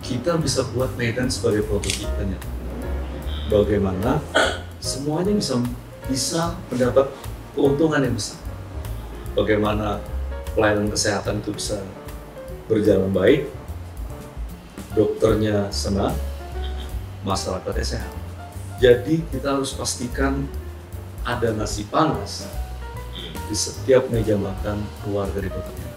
kita bisa buat Medan sebagai prototipenya. Bagaimana semuanya bisa mendapat keuntungan yang besar. Bagaimana pelayanan kesehatan itu bisa berjalan baik, dokternya senang, masyarakatnya sehat. Jadi kita harus pastikan ada nasi panas di setiap meja makan keluarga di Kota Medan.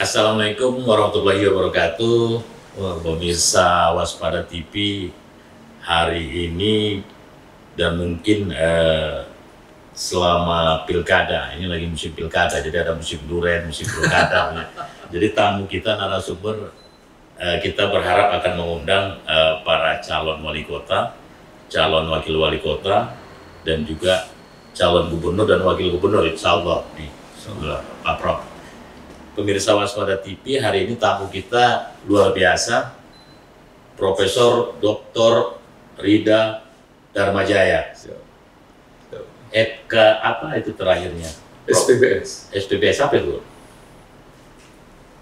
Assalamualaikum warahmatullahi wabarakatuh. Pemirsa Waspada TV, hari ini dan mungkin selama pilkada, ini lagi musim pilkada, jadi ada musim duren, musim pilkada. Jadi tamu kita, narasumber, kita berharap akan mengundang para calon wali kota, calon wakil wali kota, dan juga calon gubernur dan wakil gubernur, insya Allah nih sebelah Pak Prof. Pemirsa Waspada TV, hari ini tamu kita luar biasa, Profesor Dr. Rida Dharmajaya. Apa itu terakhirnya? SPBS. SPBS apa itu?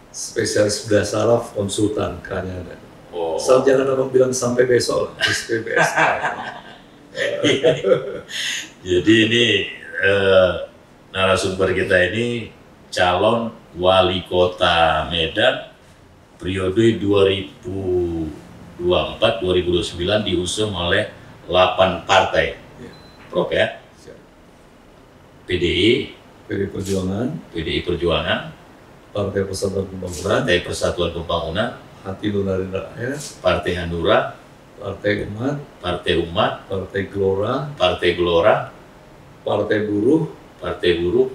Spesialis bedah saraf konsultan Kanada. Oh. Asal jangan abang bilang sampai besok lah, SPBS. Jadi ini narasumber kita ini calon wali kota Medan periode 2024-2029 diusung oleh 8 partai. Prof ya? PDI Perjuangan, Partai Persatuan Pembangunan, Partai Persatuan Pembangunan, Hati Nurani Rakyat, Partai Hanura, Partai Umat, Partai Umat, Partai Gelora, Partai Gelora, Partai Buruh, Partai Buruh,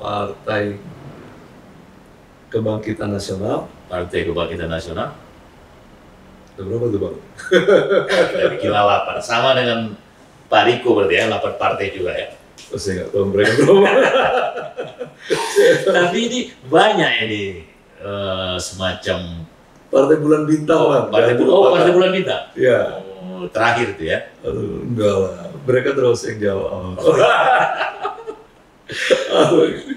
Partai Kebangkitan Nasional. Partai Kebangkitan Nasional. Ada berapa tuh Bang? Dari kira 8, sama dengan Pak Riko berarti ya, 8 partai juga ya. Oh, saya nggak tahu mereka berapa. Tapi ini banyak ini semacam Partai Bulan Bintang lah. Partai Bulan Bintang. Ya. Oh, terakhir itu ya. Aduh, enggak lah. Mereka terus yang jawab.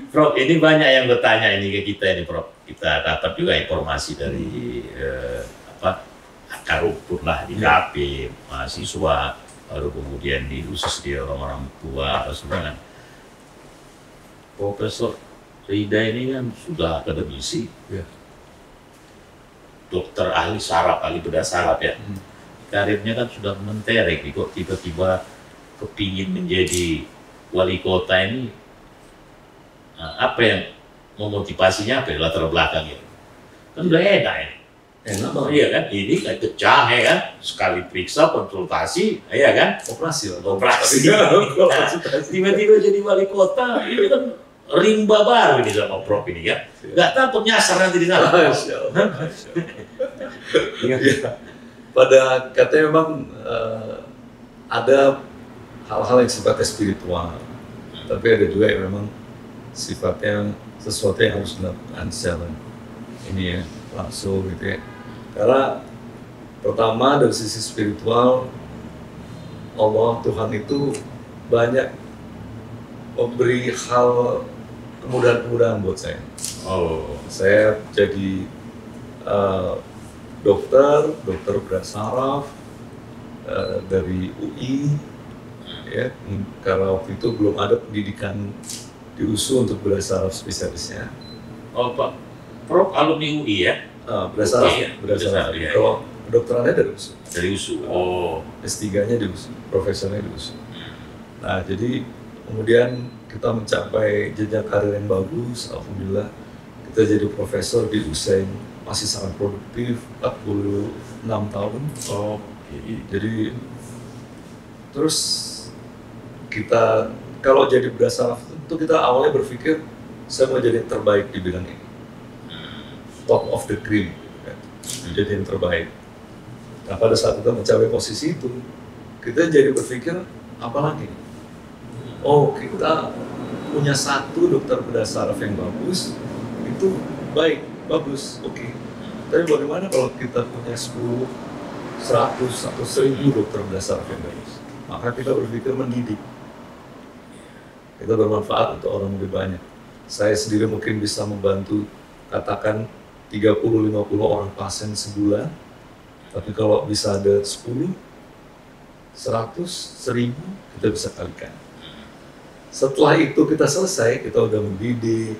Prof, ini banyak yang bertanya ini ke kita ini, Prof. Kita dapat juga informasi dari akar rumput lah di KP, mahasiswa, baru kemudian di khusus dia orang-orang tua atau semua. Profesor Rida ini kan sudah akademisi, Ya. dokter ahli saraf, ahli bedah saraf ya. Karirnya kan sudah mentereng, kok tiba-tiba kepingin menjadi wali kota ini. Apa yang memotivasinya, apa latar belakangnya? Kan udah enak ya. Enak banget. Iya kan, ini kan kecah ya kan, sekali periksa konsultasi, ya kan, Operasi lah. operasi. Konsultasi. Tiba-tiba jadi wali kota, ini kan rimba baru ini sama Prof ini ya. Nggak takut nyasar nanti di sana. Masya Allah. Ya. Pada katanya memang ada hal-hal yang sifatnya spiritual, tapi ada juga yang memang sifatnya sesuatu yang harus dilakukan secara ini ya, langsung gitu ya. Karena pertama dari sisi spiritual, Allah Tuhan itu banyak memberi hal kemudahan-kemudahan buat saya. Oh, Saya jadi dokter bedah saraf dari UI ya, karena waktu itu belum ada pendidikan di USU untuk bedah saraf spesialisnya. oh Pak, Prof alumni UI ya? Bedah saraf, Oke, ya. bedah saraf. Iya, Kalau kedokterannya dari USU, Dari USU. Oh, S3-nya di USU, profesornya di USU. Nah, jadi kemudian kita mencapai jenjang karir yang bagus, alhamdulillah. Kita jadi profesor di usia yang masih sangat produktif, 46 tahun. oh, Jadi terus kita kalau jadi bedah saraf itu kita awalnya berpikir saya mau jadi yang terbaik di bidang ini, top of the cream, kan? Jadi yang terbaik. Nah pada saat kita mencapai posisi itu, kita jadi berpikir apa lagi? oh kita punya satu dokter bedah saraf yang bagus, itu baik, bagus, oke. Tapi bagaimana kalau kita punya 10, 100, atau 1000 dokter bedah saraf yang bagus? Maka kita berpikir mendidik. Kita bermanfaat untuk orang lebih banyak. Saya sendiri mungkin bisa membantu, katakan 30-50 orang pasien sebulan, tapi kalau bisa ada 10, 100, 1000, kita bisa kalikan. Setelah itu kita selesai, kita udah mendidik,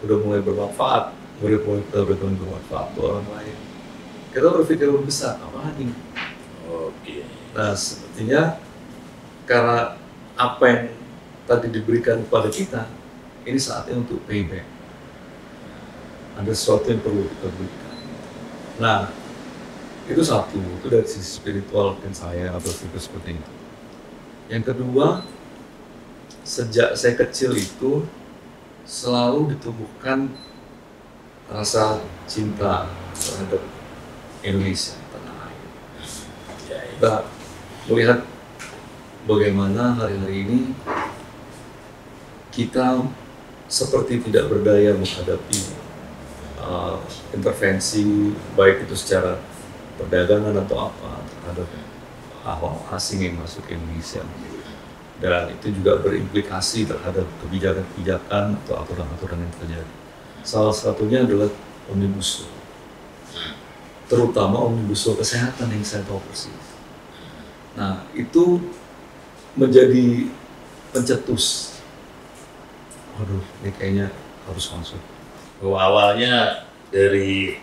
udah mulai bermanfaat, kita bermanfaat untuk orang lain. Kita berpikir lebih besar, apa lagi? Oke. Nah, sepertinya karena apa yang tadi diberikan kepada kita, ini saatnya untuk payback. Ada sesuatu yang perlu kita berikan. Nah, itu satu, itu dari sisi spiritual dan saya berpikir seperti itu. Yang kedua, sejak saya kecil itu selalu ditumbuhkan rasa cinta terhadap Indonesia, tanah air. Kita melihat bagaimana hari-hari ini kita seperti tidak berdaya menghadapi intervensi, baik itu secara perdagangan atau apa, terhadap hal asing yang masuk ke Indonesia. Dan itu juga berimplikasi terhadap kebijakan-kebijakan atau aturan-aturan yang terjadi. Salah satunya adalah Omnibus Law, terutama Omnibus Law kesehatan yang saya tahu persis. Nah, itu menjadi pencetus. Waduh, ini kayaknya harus masuk. Awalnya dari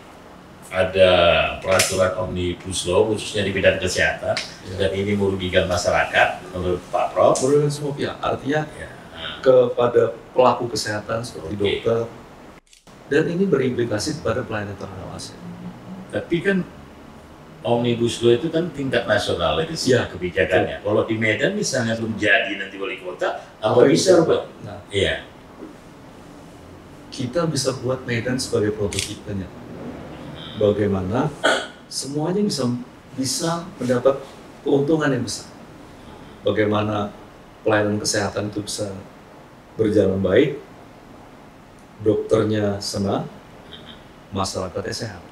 ada peraturan Omnibus Law khususnya di bidang kesehatan, dan ini merugikan masyarakat menurut Pak Prof. Merugikan semua pihak, artinya kepada pelaku kesehatan seperti dokter, dan ini berimplikasi kepada pelayanan terhadap pasien. Tapi kan Omnibus Law itu kan tingkat nasional kebijakannya. Kalau di Medan misalnya belum jadi nanti wali kota, apa bisa Pak? Nah, iya. Kita bisa buat Medan sebagai prototipenya. Bagaimana semuanya bisa mendapat keuntungan yang besar. Bagaimana pelayanan kesehatan itu bisa berjalan baik, dokternya senang, masyarakatnya sehat.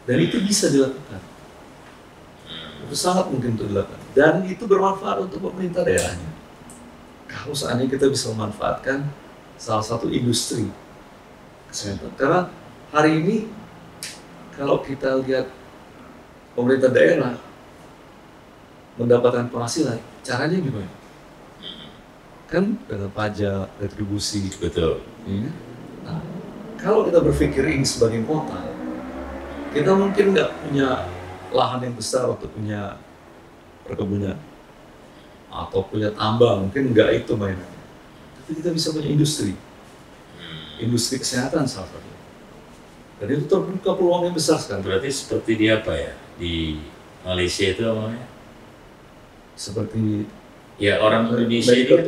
Dan itu bisa dilakukan. Itu sangat mungkin untuk dilakukan. Dan itu bermanfaat untuk pemerintah daerahnya. Kalau seandainya kita bisa memanfaatkan salah satu industri kesehatan. Karena hari ini kalau kita lihat pemerintah daerah mendapatkan penghasilan, caranya gimana? Kan dengan pajak, retribusi. Betul. Ya. Nah, kalau kita berpikir ini sebagai kota, kita mungkin nggak punya lahan yang besar untuk punya perkebunan atau punya tambang, mungkin nggak itu mainannya. Tapi kita bisa punya industri kesehatan salah satu. Dan itu terbuka peluang yang besar sekali. Berarti seperti di apa ya? Di Malaysia itu namanya? Seperti ya orang Indonesia ini kan,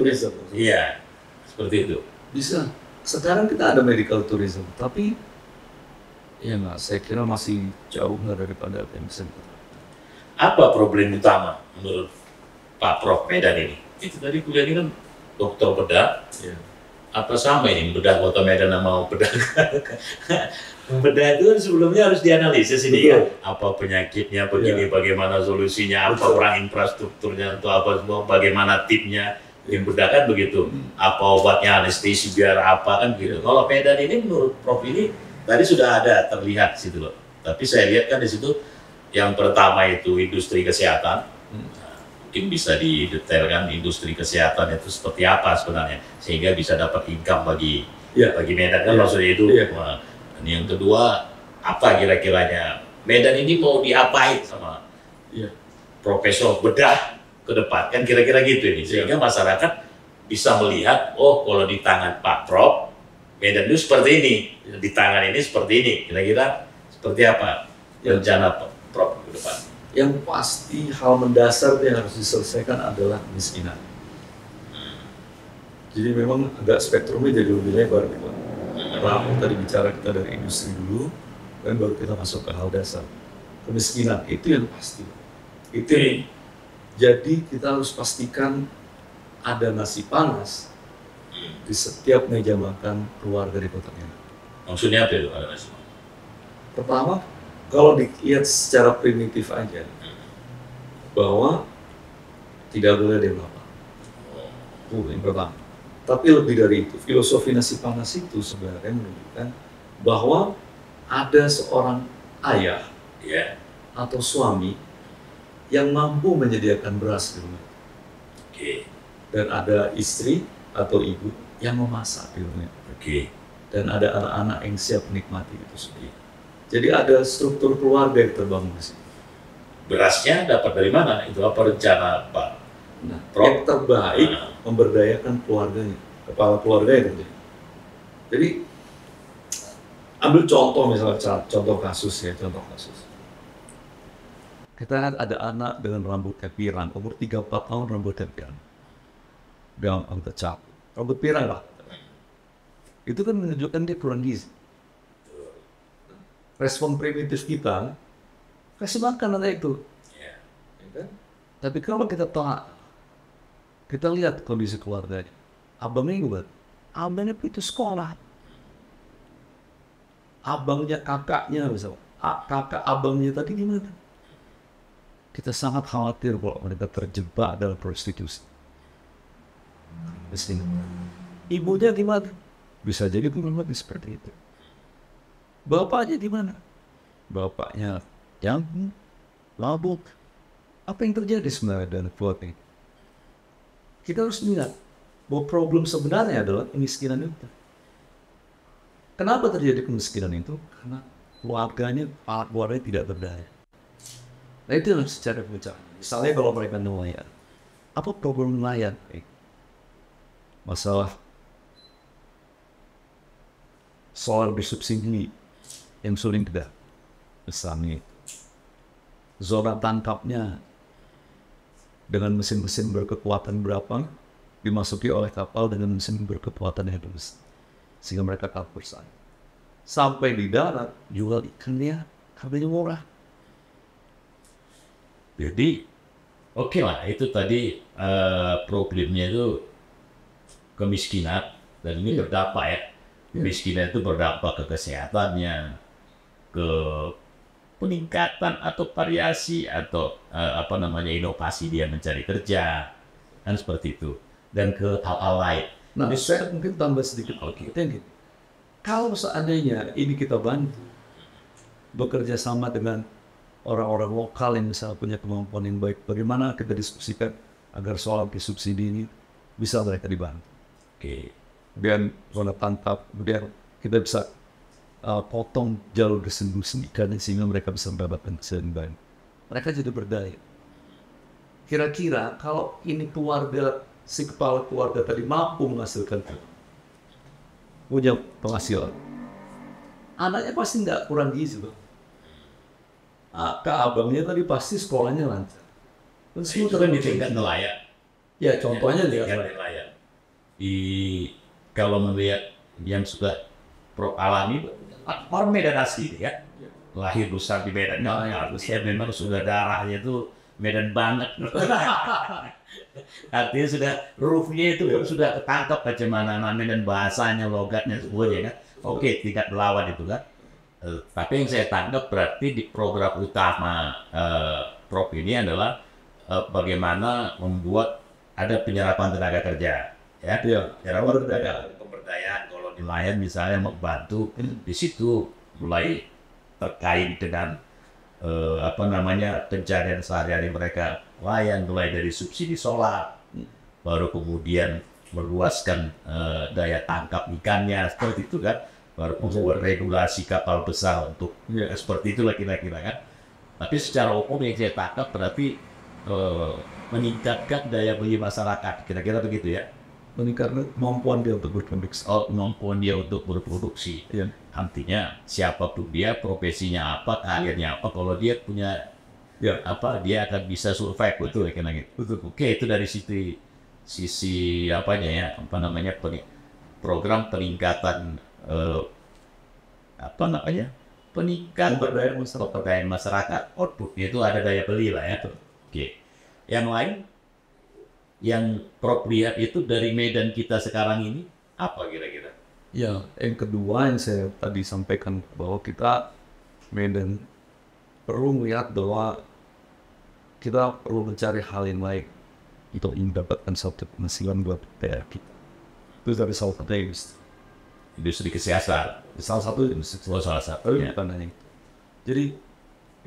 iya, seperti itu. Bisa. Sekarang kita ada medical tourism, tapi ya nggak, saya kira masih jauh daripada apa yang bisa kita. Apa problem utama menurut Pak Prof Medan ini? Itu tadi kuliah ini kan dokter bedah. Ya. Apa sama ini bedah kota Medan sama bedah? Bedah itu kan sebelumnya harus dianalisis ini kan, apa penyakitnya begini, bagaimana solusinya, apa orang infrastrukturnya atau apa semua, bagaimana tipnya, yang bedah kan begitu, apa obatnya, anestesi biar apa kan gitu. Kalau Medan ini menurut Prof ini tadi sudah ada terlihat situ loh, tapi saya lihat kan di situ yang pertama itu industri kesehatan. Mungkin bisa didetailkan industri kesehatan itu seperti apa sebenarnya sehingga bisa dapat income bagi Medan kan maksudnya itu. Dan yang kedua, apa kira-kiranya Medan ini mau diapain sama profesor bedah ke depan kan kira-kira gitu ini sehingga masyarakat bisa melihat, oh kalau di tangan Pak Prof Medan itu seperti ini, di tangan ini seperti ini, kira-kira seperti apa rencana Prof ke depan? Yang pasti hal mendasar yang harus diselesaikan adalah kemiskinan. Jadi memang agak spektrumnya jadi lebih lebar gitu. Karena tadi bicara kita dari industri dulu, dan baru kita masuk ke hal dasar. Kemiskinan itu yang pasti. Itu jadi kita harus pastikan ada nasi panas di setiap meja makan keluarga di kota Medan. Maksudnya apa itu ada nasi? Pertama, kalau dilihat secara primitif aja, bahwa tidak boleh ada yang lapar. Itu yang pertama. Tapi lebih dari itu, filosofi nasi panas itu sebenarnya menunjukkan bahwa ada seorang ayah Ya. atau suami yang mampu menyediakan beras di rumah. Oke. Dan ada istri atau ibu yang memasak di rumah. Oke. Dan ada anak-anak yang siap menikmati itu sendiri. Jadi ada struktur keluarga yang terbangun di sini. Berasnya dapat dari mana? Itu apa rencana Pak? Nah, yang terbaik memberdayakan keluarganya, kepala keluarga itu. Jadi ambil contoh misalnya, contoh kasus. Kita ada anak dengan rambutnya pirang, umur 3-4 tahun rambutnya pirang. Bilang anggota cap, rambut pirang lah. Itu kan menunjukkan dia kurang gizi. Respon primitif kita, kasih makan anak itu. Ya. Tapi kalau kita tahu, kita lihat kondisi keluarganya. Abangnya juga, abangnya itu sekolah. Abangnya kakaknya misalnya, kakak abangnya tadi gimana? Kita sangat khawatir kalau mereka terjebak dalam prostitusi. Ibunya di mana? Bisa jadi pun seperti itu. Bapaknya di mana? Bapaknya yang mabuk. Apa yang terjadi sebenarnya dalam keluarga ini? Kita harus lihat bahwa problem sebenarnya adalah kemiskinan itu. Kenapa terjadi kemiskinan itu? Karena keluarganya tidak berdaya. Nah itu secara bicara. Misalnya kalau mereka nelayan, apa problem nelayan? Masalah soal disubsidi yang sulit tidak. Misalnya zona tangkapnya dengan mesin-mesin berkekuatan berapa dimasuki oleh kapal dengan mesin berkekuatan yang besar, sehingga mereka kalah bersaing. Sampai di darat jual ikannya harganya murah. Jadi oke lah, itu tadi problemnya itu kemiskinan, dan ini berdampak ya. Kemiskinan itu berdampak ke kesehatannya, ke peningkatan atau variasi atau inovasi dia mencari kerja, kan seperti itu, dan ke hal-hal lain. Nah, saya mungkin tambah sedikit. Kalau seandainya ini kita bantu bekerja sama dengan orang-orang lokal yang misalnya punya kemampuan yang baik, bagaimana kita diskusikan agar soal subsidi ini bisa mereka dibantu. Kemudian zona tangkap, kemudian kita bisa potong jalur distribusi ikan sehingga mereka bisa mendapatkan kesehatan. Mereka jadi berdaya. Kira-kira kalau ini keluarga, si kepala keluarga tadi mampu menghasilkan punya penghasilan, anaknya pasti nggak kurang gizi, Bang. Abangnya tadi pasti sekolahnya lancar. Itu kan di tingkat nelayan. Ya contohnya nelayan. Kalau melihat yang sudah alami, orang Medan asli ya, lahir besar di Medan. Memang sudah darahnya itu Medan banget. Artinya sudah hurufnya itu sudah ketangkap bagaimana namanya dan bahasanya, logatnya semuanya kan. Oke, tingkat melawan itu kan. Tapi yang saya tangkap berarti di program utama Prof ini adalah bagaimana membuat ada penyerapan tenaga kerja, ya. Pemberdayaan kalau nelayan misalnya membantu di situ mulai terkait dengan pencarian sehari-hari mereka, nelayan mulai dari subsidi solar, baru kemudian meluaskan daya tangkap ikannya seperti itu kan. Baru membuat regulasi kapal besar untuk seperti itulah kira-kira kan. Tapi secara umum yang saya tangkap berarti meningkatkan daya beli masyarakat, kira-kira begitu ya. Meningkatkan kemampuan dia untuk berproduksi. Kemampuan dia untuk berproduksi. Ya. Artinya siapapun dia, profesinya apa, karirnya apa, kalau dia punya dia akan bisa survive, betul ya kira-kira. Betul. Oke, itu dari sisi program peningkatan pemberdayaan masyarakat, output itu ada daya beli lah ya. Oke. Yang lain yang Prof lihat itu dari Medan kita sekarang ini apa kira-kira? Ya, yang kedua yang saya tadi sampaikan bahwa kita Medan perlu melihat bahwa kita perlu mencari hal yang lain untuk mendapatkan satu penghasilan buat PR kita. Itu dari salah satu Industri kesehatan. salah satu industri. Salah satu. Ya. Bukan hanya itu. Jadi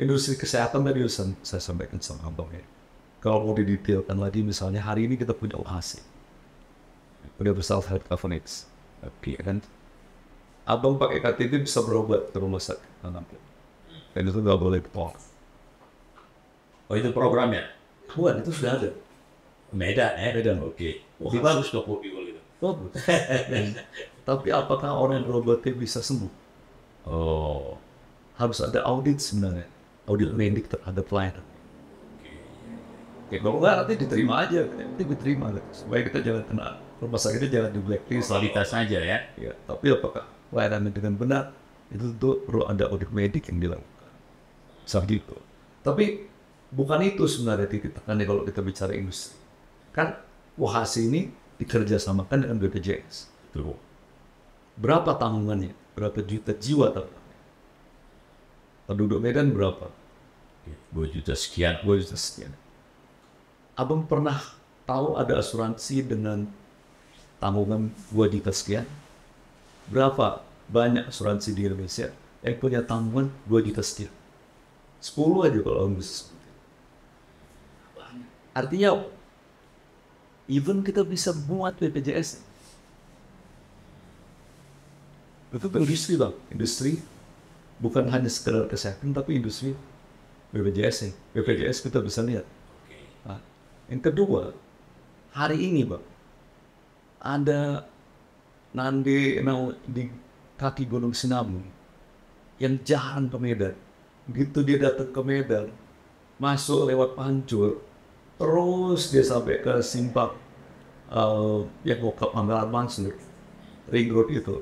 industri kesehatan tadi saya sampaikan sama abang ya. Kalau mau didetailkan lagi, misalnya hari ini kita punya UHC, punya self health governance, kan? Abang pakai KTP bisa berobat ke rumah sakit, dan itu nggak boleh ditolak. Oh itu programnya? Bukan, itu sudah ada. Medan, Medan. Oke. Lebih bagus dok kalau gitu. Bagus. Tapi apakah orang yang berobatnya bisa sembuh? Oh. Harus ada audit sebenarnya, audit medik terhadap pelayanan. Kalau nggak nanti diterima aja, nanti diterima supaya kita jangan kena rumah sakitnya jangan di blacklist. Kualitas aja ya. Ya, tapi apakah pelayanan dengan benar itu tentu perlu ada audit medik yang dilakukan. Seperti itu. Tapi bukan itu sebenarnya titik tekannya kalau kita bicara industri. Kan UHC ini dikerjasamakan dengan BPJS. Tuh. Berapa tanggungannya? Berapa juta jiwa tanggungannya? Penduduk Medan berapa? 2 juta sekian. 2 juta sekian. Abang pernah tahu ada asuransi dengan tanggungan 2 juta sekian? Berapa banyak asuransi di Indonesia yang punya tanggungan 2 juta sekian? 10 aja kalau abang bisa sebutin. Artinya, even kita bisa buat BPJS. Itu industri bang, industri bukan hanya sekedar kesehatan, tapi industri BPJS. BPJS kita bisa lihat. Nah, yang kedua, hari ini bang, ada nanti di kaki Gunung Sinabung yang jalan ke Medan. Begitu dia datang ke Medan, masuk lewat Pancur, terus dia sampai ke simpang yang mau ke Pangkalan Mansur, ring road itu.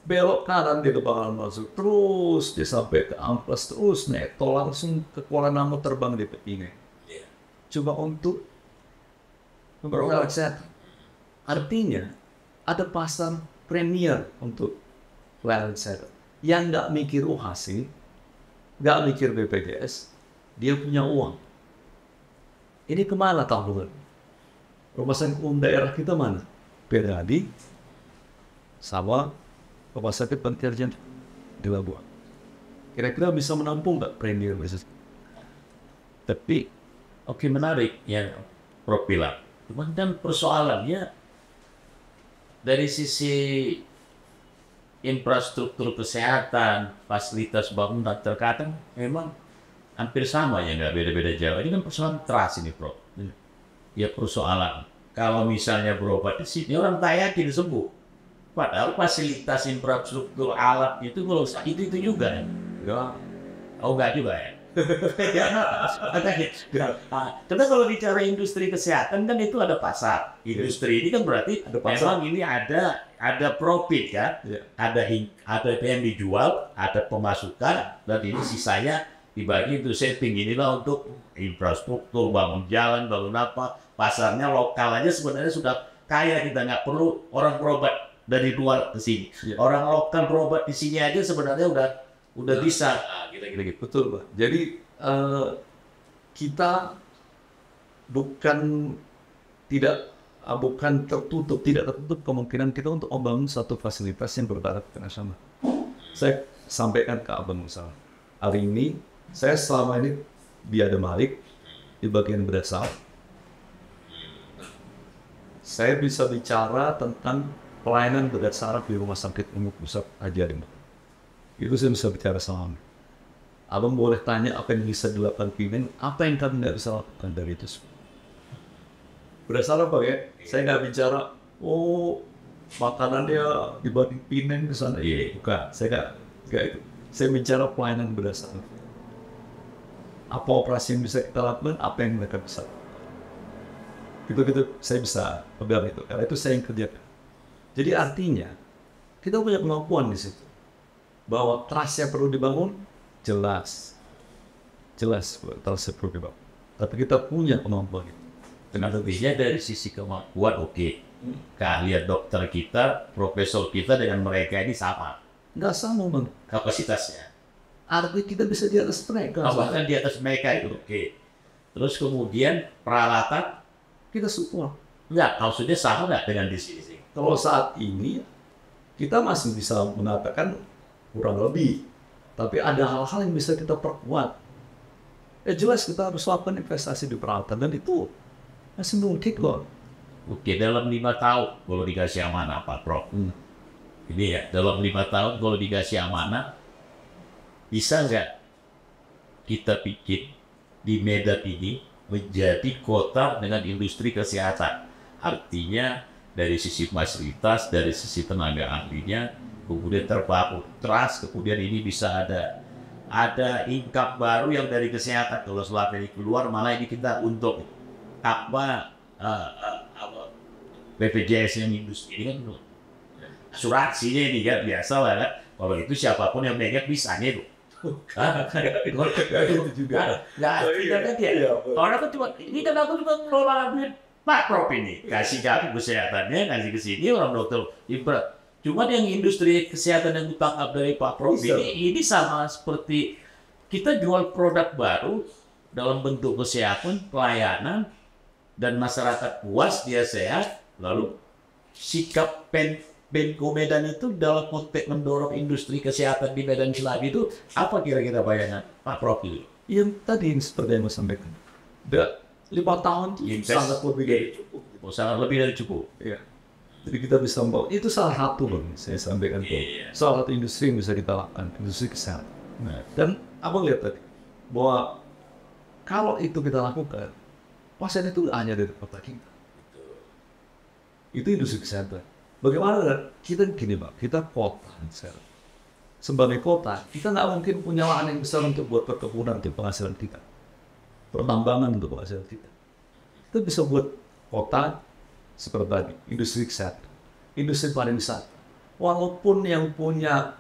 Belok kanan dia ke Pangkalan Mansur, terus dia sampai ke Amplas, terus naik tol langsung ke Kuala Namu, terbang di Pekingan. Coba untuk memperoleh kesehatan. Artinya ada pasar premier untuk pelayanan kesehatan yang nggak mikir UHC, nggak mikir BPJS, dia punya uang. Ini kemana tabungan? Rumah sakit umum daerah kita mana? PRAD sama rumah sakit Pentirjan di Labuan. Kira-kira bisa menampung nggak premier bisnis? Tapi oke, menarik yang Prof bilang. Cuman kan persoalannya dari sisi infrastruktur kesehatan, fasilitas bangunan terkadang memang hampir sama ya, nggak beda-beda jauh. Ini kan persoalan trust ini, Prof. Ya persoalan. Kalau misalnya berobat di sini orang tak yakin sembuh. Padahal fasilitas infrastruktur alat itu kalau sakit itu juga. Ya, Oh enggak juga ya. Karena kalau bicara industri kesehatan kan itu ada pasar. Industri ini kan berarti Ada pasar. memang ini ada profit kan, Ya. ada yang dijual, ada pemasukan, dan ini sisanya dibagi untuk saving. Inilah untuk infrastruktur, bangun jalan, bangun apa, pasarnya lokal aja sebenarnya sudah kaya, kita nggak perlu orang berobat dari luar ke sini. Ya. Orang lokal berobat di sini aja sebenarnya udah bisa. Kira-kira gitu. Betul, Pak. Jadi kita bukan tidak tertutup kemungkinan kita untuk membangun satu fasilitas yang bertaraf internasional. Saya sampaikan ke abang misalnya, hari ini saya selama ini di Adam Malik di bagian berasal, saya bisa bicara tentang pelayanan berdasar di rumah sakit umum pusat Haji Adam. Itu saya bisa bicara sama abang. Abang boleh tanya apa yang bisa dilakukan Pimen, apa yang kami nggak bisa lakukan dari itu semua. Berdasar apa ya? Saya nggak bicara, oh makanannya dibanding Pimen ke sana. Iya, bukan. Saya nggak itu. Saya bicara pelayanan berdasar. Apa operasi yang bisa kita lakukan, apa yang mereka bisa. Gitu saya bisa pegang itu. Karena itu saya yang kerjakan. Jadi artinya kita punya kemampuan di situ. Bahwa trust yang perlu dibangun jelas trust yang perlu dibangun. Tapi kita punya kemampuan itu. Lebihnya dari sisi kemampuan, oke. Keahlian dokter kita, profesor kita dengan mereka ini sama Nggak sama, Bang. kapasitasnya. Artinya kita bisa di atas mereka. Bahkan di atas mereka itu oke. Terus kemudian peralatan Kita support. enggak, maksudnya sama nggak dengan di sini? Kalau saat ini, kita masih bisa mengatakan kurang lebih. Tapi ada hal-hal yang bisa kita perkuat. Jelas kita harus lakukan investasi di peralatan. Dan itu masih mungkin kok. Oke, dalam 5 tahun kalau dikasih amanah Pak Prof. Ini ya, dalam 5 tahun kalau dikasih amanah, bisa nggak kita bikin di Medan ini menjadi kota dengan industri kesehatan? Artinya dari sisi fasilitas, dari sisi tenaga ahlinya, kemudian terbangun trust, kemudian ini bisa ada income baru yang dari kesehatan. Kalau selama ini keluar, malah ini kita untuk apa BPJS yang industri ini kan asuransinya ini kan biasa lah kan. Kalau itu siapapun yang megang bisa nih tuh. Itu juga. Tidak kan dia. Orang kan cuma ini kan aku juga ngelola duit Pak Prof ini kasih aku kesehatannya, kasih ke sini orang dokter ibarat. Cuma yang industri kesehatan yang ditangkap dari Pak Prof ini sama seperti kita jual produk baru dalam bentuk kesehatan, pelayanan, dan masyarakat puas dia sehat. Lalu sikap Menko Medan itu dalam konteks mendorong industri kesehatan di Medan Selatan itu apa kira-kira bayangan Pak Prof itu? Yang tadi seperti yang saya sampaikan. 5 tahun sangat lebih dari cukup. Sangat lebih dari cukup. Iya. Jadi kita bisa membawa, itu salah satu Bang, saya sampaikan tuh. Salah satu industri yang bisa kita lakukan, industri kesehatan. Dan abang lihat tadi, bahwa kalau itu kita lakukan, pasien itu hanya dari kota kita. Itu industri kesehatan. Bagaimana kita gini Pak, kita kota. Sebagai kota, kita nggak mungkin punya lahan yang besar untuk buat perkebunan untuk penghasilan kita. Pertambangan untuk penghasilan kita. Kita bisa buat kota seperti tadi, industri kesehatan, industri pariwisata. Walaupun yang punya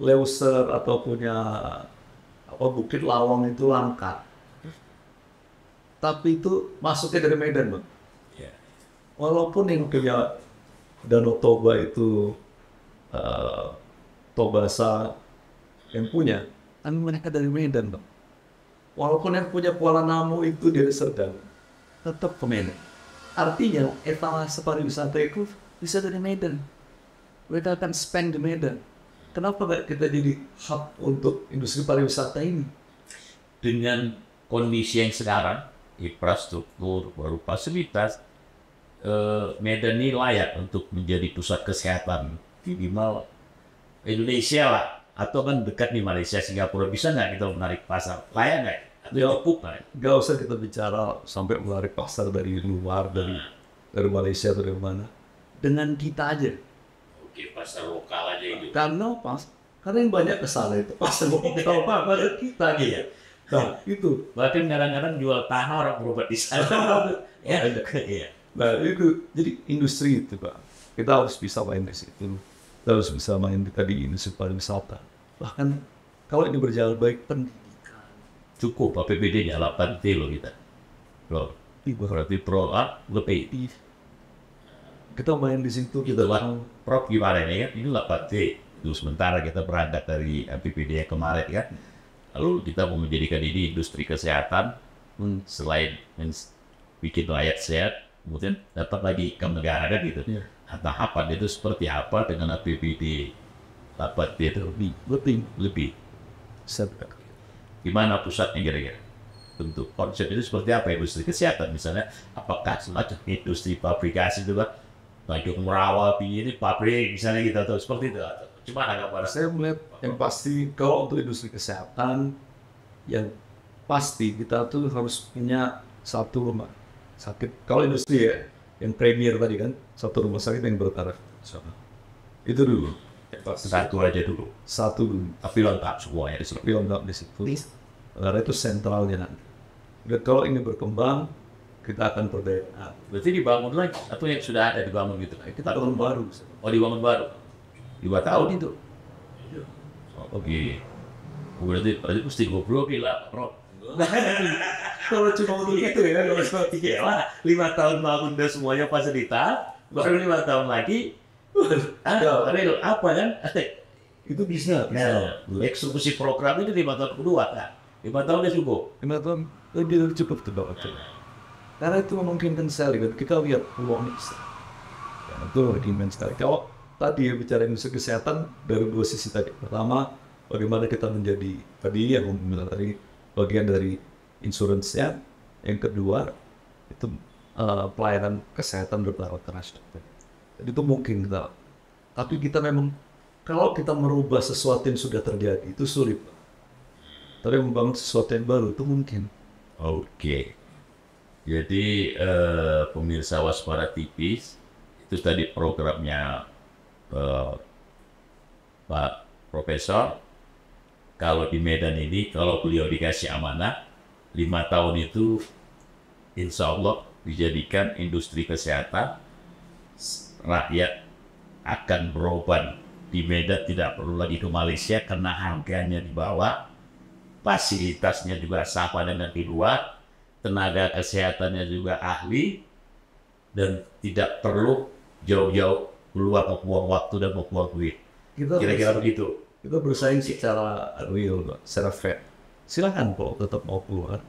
Leuser atau punya Bukit Lawang itu langka, tapi itu masuknya dari Medan, Bang. Walaupun yang punya Danau Toba itu Tobasa yang punya, tapi mereka dari Medan, Bang. Walaupun yang punya Kuala Namu itu dari Serdang, tetap ke Medan. Artinya etalase pariwisata itu bisa dari Medan. Mereka akan spend di Medan. Kenapa nggak kita jadi hub untuk industri pariwisata ini? Dengan kondisi yang sekarang, infrastruktur, baru fasilitas, Medan ini layak untuk menjadi pusat kesehatan minimal Indonesia lah. Atau kan dekat nih Malaysia, Singapura, bisa nggak kita menarik pasar? Layak nggak? Atau cukup nggak? Nggak usah kita bicara sampai menarik pasar dari luar, dari Malaysia atau dari mana. Dengan kita aja. Oke, pasar lokal aja itu. Karena yang banyak kesana itu pasar lokal pada kita aja. Iya. Nah, itu. Bahkan kadang-kadang jual tanah orang berobat di sana. Ya, iya. Nah, itu jadi industri itu Pak. Kita harus bisa main di situ. Kita harus bisa main di industri pariwisata. Bahkan kalau ini berjalan baik, pendidikan. Cukup APBD-nya 8T loh kita. Loh, berarti lebih. Kita main di situ, kita Prof gimana ini kan? Ini 8T. Itu sementara kita berangkat dari APBD yang kemarin kan. Lalu kita mau menjadikan ini industri kesehatan. Selain bikin rakyat sehat, kemudian dapat lagi income negara kan gitu. Yeah. Tahapan itu seperti apa dengan APBD 8T itu lebih. Gimana pusatnya kira-kira? Bentuk konsep itu seperti apa? Industri kesehatan misalnya, apakah semacam industri pabrikasi itu kan? Tanjung Merawat ini pabrik misalnya gitu atau seperti itu? Cuma agak pada saya melihat yang pasti kalau untuk industri kesehatan yang pasti kita tuh harus punya satu rumah sakit. Kalau industri ya yang premier tadi kan, satu rumah sakit yang bertaraf. Itu dulu. Satu aja dulu. Satu dulu. Tapi lengkap semuanya di situ. Tapi lengkap di situ. Karena itu sentralnya nanti. Dan kalau ini berkembang, kita akan berdaya. Berarti dibangun lagi atau yang sudah ada dibangun gitu? Kita bangun baru. Oh, dibangun baru. 2 tahun itu. Oke. Berarti mesti ngobrol lah, Bro. Kalau cuma untuk itu ya, kalau cuma Lah, 5 tahun bangun udah semuanya fasilitas, baru 5 tahun lagi, real apa kan? itu bisa. Nah, eksekusi program itu 5 tahun kedua kan? 5 tahun udah cukup. 5 tahun lebih cukup tuh dokter. Karena itu memungkinkan sekali kan kita lihat peluang besar. Ya, itu immense sekali. Kalau tadi ya bicara industri kesehatan dari dua sisi tadi. Pertama, bagaimana kita menjadi tadi yang bilang tadi bagian dari insurance-nya. Yang kedua itu pelayanan kesehatan bertaraf internasional. Jadi itu mungkin kita. Tapi kita memang kalau kita merubah sesuatu yang sudah terjadi itu sulit. Tapi membangun sesuatu yang baru itu mungkin. Oke. Jadi pemirsa Waspada TV itu tadi programnya Pak Profesor. Kalau di Medan ini, kalau beliau dikasih amanah 5 tahun itu, insya Allah dijadikan industri kesehatan, rakyat akan berobat di Medan, tidak perlu lagi ke Malaysia karena harganya di bawah, fasilitasnya juga sama dengan di luar, tenaga kesehatannya juga ahli, dan tidak perlu jauh-jauh keluar membuang waktu dan membuang duit. Kira-kira begitu. Kita bersaing secara real, secara fair. Silahkan kok tetap mau keluar,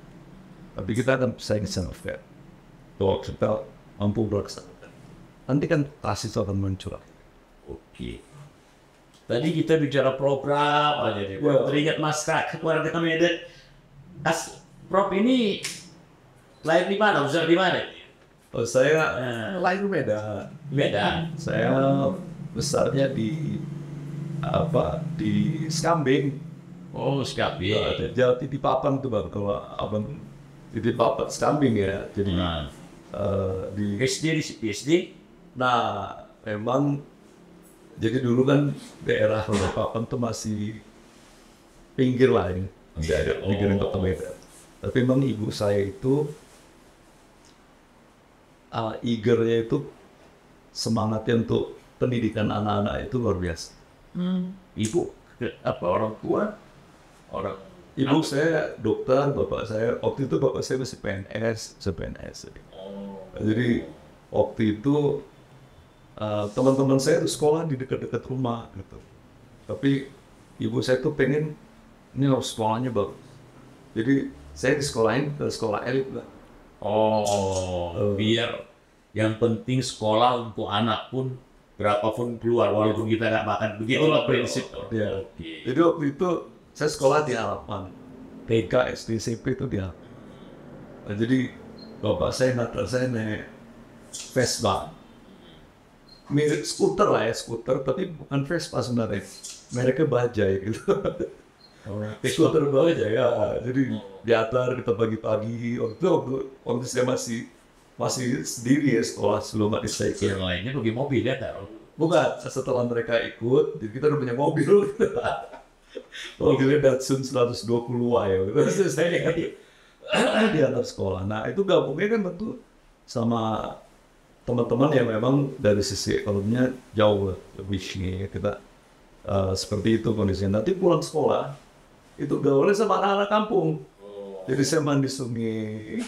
tapi kita akan bersaing secara fair. Kalau kita mampu melaksanakan, nanti kan hasil itu akan muncul. Oke. Tadi kita bicara program aja deh. Teringat masyarakat warga Medan. Prof ini lahir di mana? Besar di mana? Oh, saya lahir Medan. Medan. Saya besarnya di Skambing. Oh, Skambing. Jadi di Papan tuh bang. Kalau abang di Papan Skambing ya. Jadi di SD. Nah, memang jadi dulu kan daerah Papan tuh masih pinggir lah ini. Pinggiran kota Medan. Tapi memang ibu saya itu eager-nya itu semangatnya untuk pendidikan anak-anak itu luar biasa. Ibu apa orang tua? Ibu saya dokter, bapak saya waktu itu bapak saya masih PNS. Jadi waktu itu teman-teman saya itu sekolah di dekat-dekat rumah gitu. Tapi ibu saya tuh pengen ini harus sekolahnya bagus. Jadi saya disekolahin ke sekolah elit lah. Biar yang penting sekolah untuk anak pun berapapun keluar walaupun kita nggak makan, begitulah prinsip. Ya. Jadi waktu itu saya sekolah di halaman TK, SD, SMP itu di halaman. Nah, jadi bapak saya ngantar saya naik Vespa, mirip skuter lah ya, skuter tapi bukan Vespa sebenarnya, mereknya Bajaj gitu. Skuter Bajaj ya, jadi diantar kita pagi-pagi. Waktu saya masih sendiri ya sekolah sebelum adik saya ikut. Yang lainnya pergi mobil ya taruh. Bukan, setelah mereka ikut, jadi kita udah punya mobil. Mobilnya Datsun 120 ya. Terus saya diantar sekolah. Nah itu gabungnya kan tentu sama teman-teman yang memang dari sisi ekonominya jauh lebih tinggi. Kita seperti itu kondisinya. Nanti pulang sekolah itu gaulnya sama anak-anak kampung. Jadi saya mandi sungai.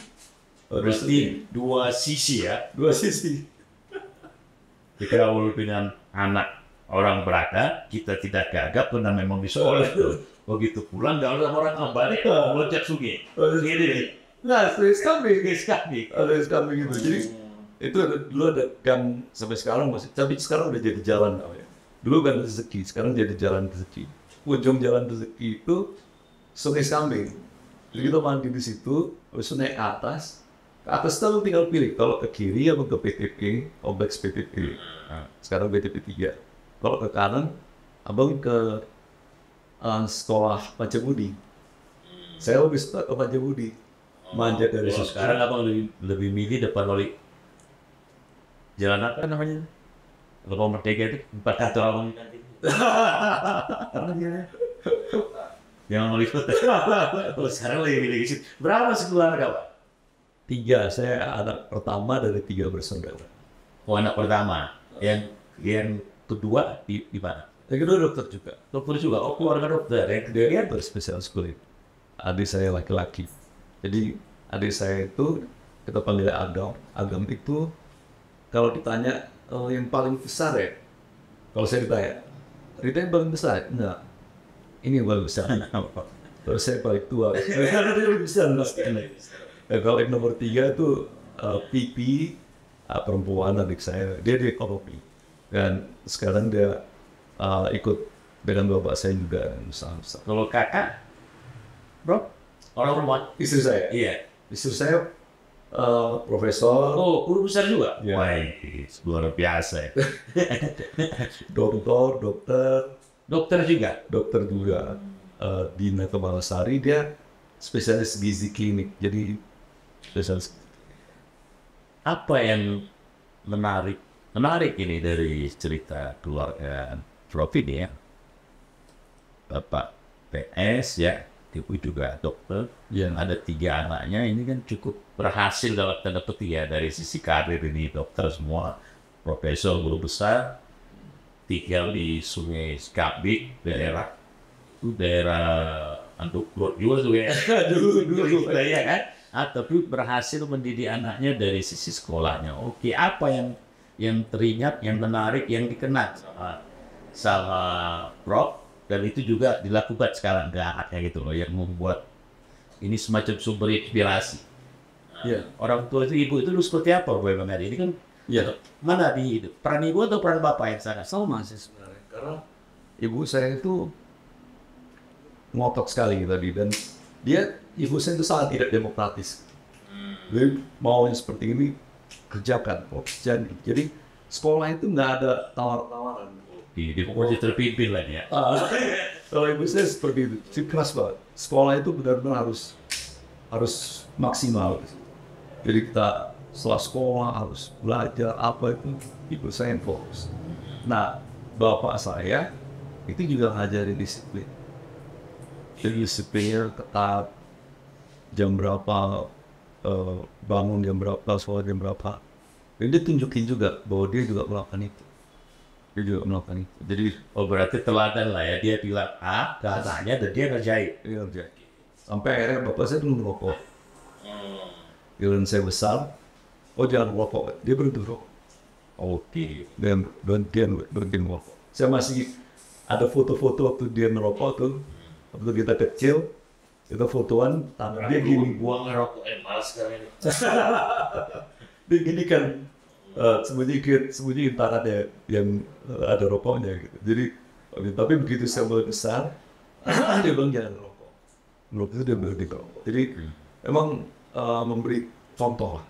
Berarti dua sisi ya. Dua sisi. Bergaul dengan anak orang berada, kita tidak gagap karena memang di sekolah. Begitu pulang gaul sama orang kembali, meloncat sungai. Gini. Nah, sekali gitu. Jadi itu dulu ada gang sampai sekarang masih, tapi sekarang udah jadi jalan namanya. Dulu kan rezeki, sekarang jadi jalan rezeki. Ujung jalan rezeki itu Sungai Skambing. Jadi kita mandi di situ, habis naik ke atas. Ke atas itu tinggal pilih, kalau ke kiri atau ke PTP, kompleks PTP. Nah, sekarang PTP 3. Kalau ke kanan, abang ke sekolah Pacabudi. Saya lebih suka ke Pacabudi. Manjat dari situ. Sekarang abang lebih milih depan oli jalan apa namanya? Kalau Merdeka itu 4 kantor abang nanti. Jangan oli foto. Sekarang lebih milih di situ. Berapa sekeluarga Pak? 3, saya anak pertama dari 3 bersaudara. Oh, anak pertama. Yang kedua di mana? Yang kedua dokter juga. Dokter juga. Oh, keluarga dokter. Yang kedua Dia berspesialis kulit. Adik saya laki-laki. Jadi adik saya itu kita panggil Agam itu kalau ditanya yang paling besar ya, kalau saya ditanya Rita yang paling besar, enggak, ini yang paling besar. Terus saya paling tua, karena dia lebih besar. Kalau yang nomor 3 itu Pipi, perempuan adik saya, dia di ekonomi dan sekarang dia ikut dengan bapak saya juga usaha. Kalau kakak, bro, orang rumah. Istri saya, Iya. istri saya profesor, Oh, guru besar juga. Iya. Wah, luar biasa ya. dokter Dokter juga. juga. Dina Kemalasari, dia spesialis gizi klinik, jadi spesialis. Apa yang menarik ini dari cerita keluarga Prof ini ya? Bapak PS ya, ibu juga dokter, yang ada 3 anaknya, ini kan cukup berhasil dalam tanda petik ya, dari sisi karir ini dokter semua, profesor, guru besar, tinggal di Sungai Skabik, daerah Anduk Grot juga tuh ya. dulu ya kan? Tapi berhasil mendidik anaknya dari sisi sekolahnya. Oke, apa yang teringat, yang menarik, yang dikenal sama Prof, dan itu juga dilakukan sekarang ke anaknya gitu loh, yang membuat ini semacam sumber inspirasi. Iya. Orang tua itu, ibu itu dulu seperti apa, Boy Bang Adi? Ini kan mana di peran ibu atau peran bapak yang sangat Sama sih sebenarnya, karena ibu saya itu ngotot sekali tadi, dan ibu saya itu sangat tidak demokratis. Jadi mau yang seperti ini kerjakan, jadi sekolah itu nggak ada tawar-tawaran. di pokoknya terpimpin lah ya. Kalau ibu saya seperti itu, keras banget. Sekolah itu benar-benar harus maksimal. Jadi kita setelah sekolah harus belajar apa itu, ibu saya yang fokus. Nah, bapak saya itu juga ngajarin disiplin. Jadi disiplinnya ketat, jam berapa bangun, jam berapa, sekolah jam berapa. Jadi dia tunjukin juga bahwa dia juga melakukan itu. Jadi Berarti teladan lah ya, dia bilang A, katanya, dan dia ngerjain. iya, sampai akhirnya bapak saya tuh merokok. Giliran saya besar, jangan merokok, dia berhenti merokok. Oke. Dan berhenti merokok. Saya masih ada foto-foto waktu dia merokok tuh, waktu kita kecil, kita fotoan, tangan dia gini. Buang ngerokok, malas sekali ini. Dia gini kan, sembunyiin tangannya yang ada rokoknya gitu. Jadi, tapi begitu saya mulai besar, dia bilang jangan merokok. Merokok itu dia berhenti merokok. Jadi emang memberi contoh lah,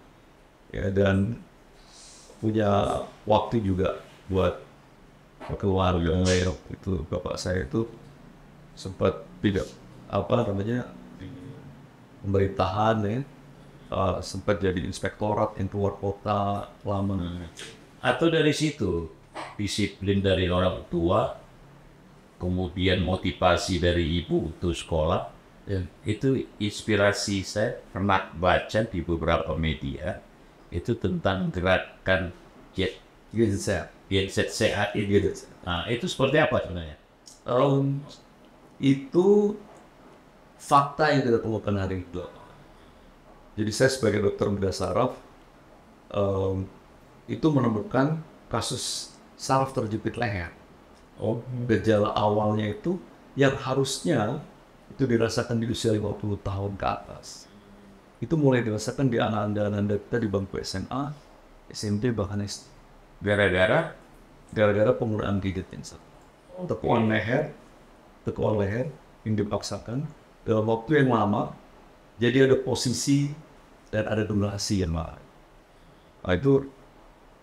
ya, dan punya waktu juga buat keluarga. Itu bapak saya itu sempat tidak di pemerintahan ya, sempat jadi inspektorat yang keluar kota lama. Atau dari situ disiplin dari orang tua, kemudian motivasi dari ibu untuk sekolah. Itu inspirasi. Saya pernah baca di beberapa media itu tentang gerakan Gen Z sehat itu. Nah, itu seperti apa sebenarnya? Itu fakta yang kita temukan hari itu. Jadi saya sebagai dokter bedah saraf itu menemukan kasus saraf terjepit leher. Gejala awalnya itu yang harusnya itu dirasakan di usia 50 tahun ke atas. Itu mulai dirasakan di anak-anak kita di bangku SMA, SMP, bahkan SD. Gara-gara penggunaan gadget insert. Tekuan leher yang dipaksakan dalam waktu yang lama, jadi ada posisi dan ada durasi yang lama. Nah, itu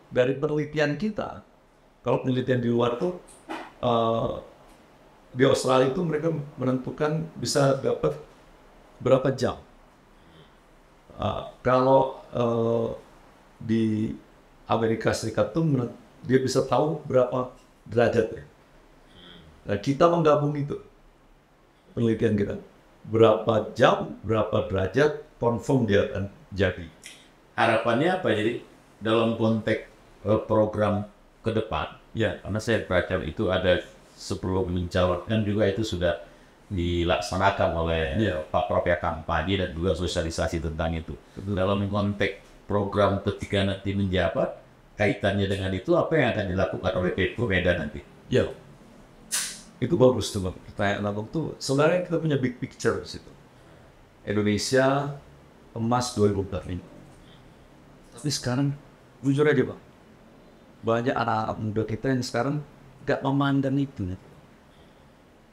dari penelitian kita. Kalau penelitian di luar tuh di Australia itu mereka menentukan bisa dapat berapa jam. Kalau di Amerika Serikat tuh dia bisa tahu berapa derajat. Nah, kita menggabung itu penelitian kita, berapa jam, berapa derajat, confirm dia akan jadi. Harapannya apa? Jadi dalam konteks program ke depan, ya, karena saya baca itu ada sebelum mencalonkan juga itu sudah dilaksanakan oleh Pak Prof ya, kampanye dan juga sosialisasi tentang itu. Dalam konteks program ketika nanti menjabat, kaitannya dengan itu apa yang akan dilakukan oleh Pemko Medan nanti? Ya, itu bagus tuh Bang. Pertanyaan Abang tuh sebenarnya kita punya big picture di situ. Indonesia emas 2045. Tapi sekarang jujur aja Bang, banyak anak muda kita yang sekarang gak memandang itu.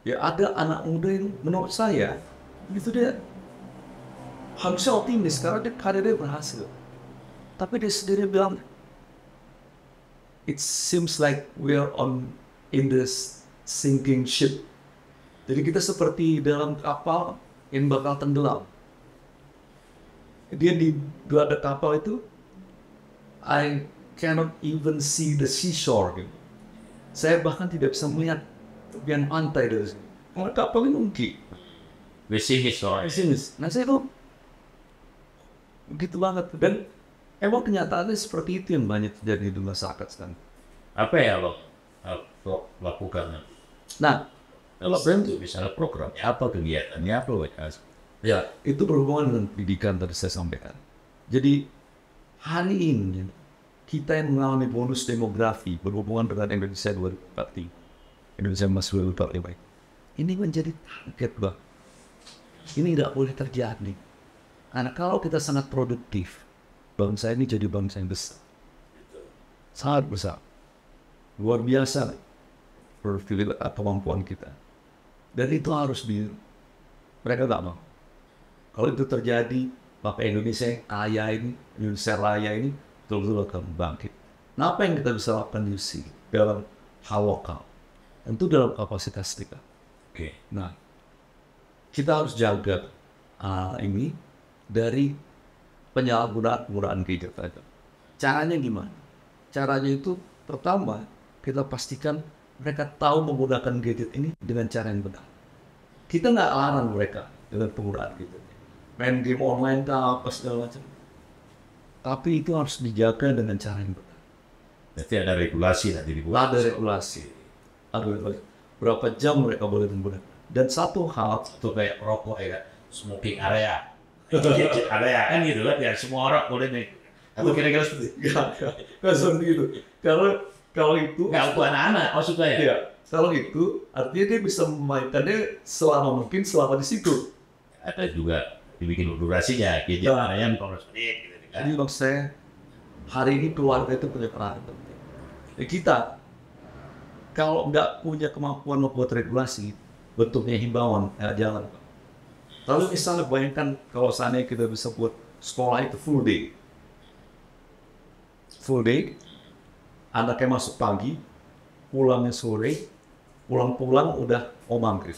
Ya ada anak muda yang menurut saya itu dia harusnya optimis karena dia karirnya berhasil. Tapi dia sendiri bilang, it seems like we are in this sinking ship. Jadi kita seperti dalam kapal yang bakal tenggelam. Dia di ada kapal itu, I cannot even see the seashore. Gitu. Saya bahkan tidak bisa melihat tepian pantai dari sini. Karena kapal ini ungki. Nah saya tuh begitu banget. Dan emang kenyataannya seperti itu yang banyak terjadi di masyarakat sekarang. Apa ya lo lakukan? Nah, kalau bentuk misalnya programnya apa, kegiatannya apa? Ya, itu berhubungan dengan pendidikan tadi saya sampaikan. Jadi hari ini kita yang mengalami bonus demografi berhubungan dengan Indonesia 2045, Indonesia Emas 2045, ini menjadi target Bang. Ini tidak boleh terjadi. Karena kalau kita sangat produktif, bangsa ini jadi bangsa yang besar, sangat besar, luar biasa kemampuan kita. Dan itu harus mereka tak mau. Kalau itu terjadi, maka Indonesia yang kaya ini, Indonesia raya ini, betul-betul akan bangkit. Nah, apa yang kita bisa lakukan di sini dalam hal lokal? Tentu dalam kapasitas kita. Nah, kita harus jaga ini dari penyalahgunaan gadget aja. Caranya gimana? Caranya itu pertama, kita pastikan mereka tahu menggunakan gadget ini dengan cara yang benar. Kita nggak larang mereka dengan penggunaan gadget. Main game online apa segala macam. Tapi itu harus dijaga dengan cara yang benar. Berarti ada regulasi nanti dibuat. Ada regulasi. Berapa jam mereka boleh menggunakan. Dan satu hal itu kayak rokok ya, smoking area, gadget area kan gitu kan ya, semua orang boleh nih. Atau kira-kira seperti itu? Nggak seperti itu. Kalau itu nggak untuk anak-anak maksudnya ya? Iya. Kalau itu artinya dia bisa memainkannya selama mungkin selama di situ. Ada juga dibikin durasinya, gadget area kalau menit gitu kan. Jadi maksud saya hari ini keluarga itu punya peran penting. Kita kalau nggak punya kemampuan membuat regulasi, bentuknya himbauan, jangan. Lalu misalnya bayangkan kalau seandainya kita bisa buat sekolah itu full day, anaknya masuk pagi, pulangnya sore, pulang udah maghrib.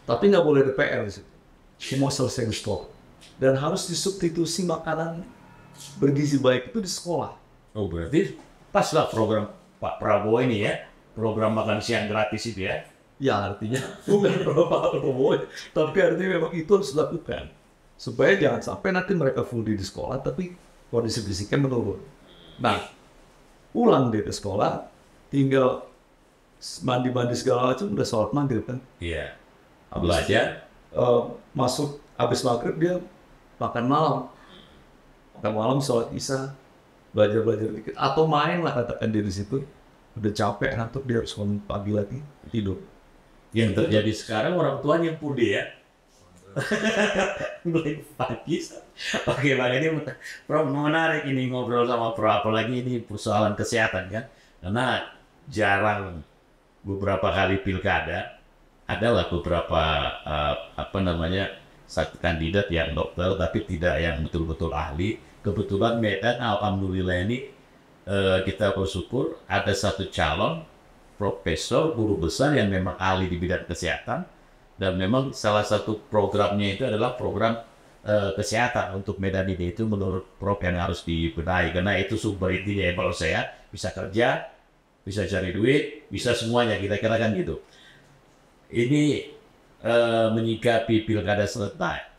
Tapi nggak boleh ada PR di situ. Semua selesai di sekolah. Dan harus disubstitusi makanan bergizi baik itu di sekolah. Oh berarti pas lah program Pak Prabowo ini ya, program makan siang gratis itu ya? Ya artinya bukan Pak Prabowo, tapi artinya memang itu harus dilakukan. Supaya jangan sampai nanti mereka full day di sekolah, tapi kondisi fisiknya menurun. Nah, pulang dari sekolah, tinggal mandi segala macam, udah sholat maghrib kan? Iya. Belajar. Masuk habis maghrib dia makan malam sholat isya, belajar dikit atau main lah katakan di situ, udah capek ngantuk dia harus bangun pagi lagi tidur. Yang terjadi sekarang orang tuanya pude ya, mulai pagi. Oke bang, ini Prof menarik ini ngobrol sama Prof, apalagi ini persoalan kesehatan kan, karena jarang beberapa kali pilkada adalah beberapa satu kandidat yang dokter tapi tidak yang betul-betul ahli. Kebetulan Medan alhamdulillah ini kita bersyukur ada satu calon profesor guru besar yang memang ahli di bidang kesehatan, dan memang salah satu programnya itu adalah program kesehatan untuk Medan ini. Itu menurut Prof yang harus dibenahi, karena itu sumber intinya ya, kalau saya bisa kerja, bisa cari duit, bisa semuanya, kira-kira kan gitu. Ini menyikapi pilkada serentak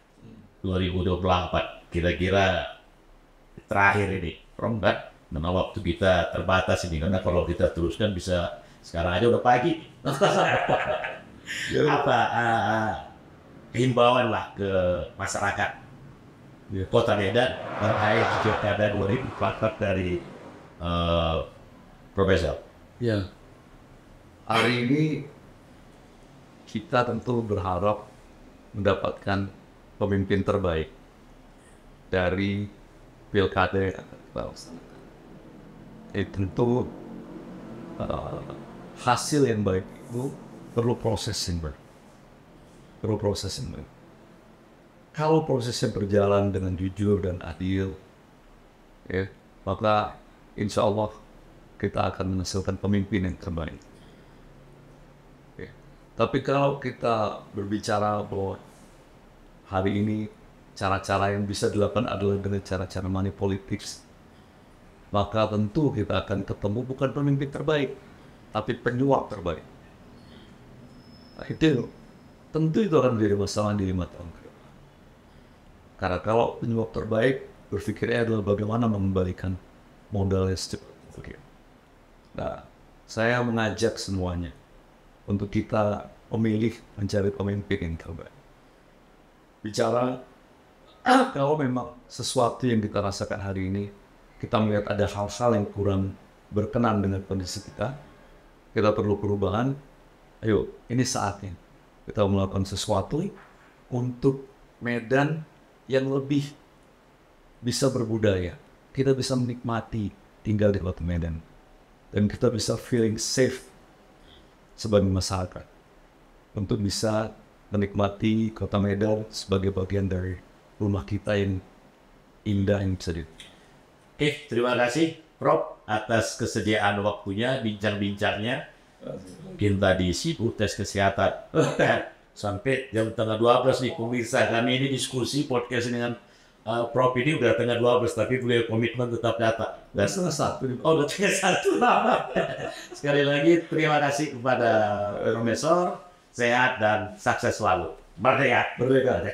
2024 kira-kira terakhir ini, Prof kan? Karena waktu kita terbatas ini, karena kalau kita teruskan bisa sekarang aja udah pagi. Apa himbauan lah ke masyarakat Kota Medan terkait Pilkada 2024 dari Profesor? Ya, hari ini kita tentu berharap mendapatkan pemimpin terbaik dari Pilkada yang akan kita laksanakan. Tentu hasil yang baik itu perlu proses yang baik. Kalau prosesnya berjalan dengan jujur dan adil, ya, maka insya Allah kita akan menghasilkan pemimpin yang terbaik. Ya. Tapi kalau kita berbicara bahwa hari ini cara-cara yang bisa dilakukan adalah dengan cara-cara money politics, maka tentu kita akan ketemu bukan pemimpin terbaik, tapi penyuap terbaik. Nah, tentu itu akan menjadi masalah di 5 tahun ke depan. Karena kalau penyuap terbaik berpikirnya adalah bagaimana mengembalikan modalnya secepat mungkin. Nah, saya mengajak semuanya untuk kita memilih mencari pemimpin yang terbaik. Bicara kalau memang sesuatu yang kita rasakan hari ini, kita melihat ada hal-hal yang kurang berkenan dengan kondisi kita perlu perubahan. Ayo, ini saatnya kita melakukan sesuatu untuk Medan yang lebih bisa berbudaya. Kita bisa menikmati tinggal di Kota Medan. Dan kita bisa feeling safe sebagai masyarakat. Untuk bisa menikmati Kota Medan sebagai bagian dari rumah kita yang indah yang bisa Oke, terima kasih Prof atas kesediaan waktunya, bincang-bincangnya. Mungkin tadi sibuk tes kesehatan sampai jam tengah 12 nih pemirsa. Kami ini diskusi podcast dengan Prof ini udah tengah 12, tapi beliau komitmen tetap datang. Dan setengah satu. Oh, udah tengah 1. Sekali lagi terima kasih kepada Profesor, sehat dan sukses selalu. Merdeka. Merdeka.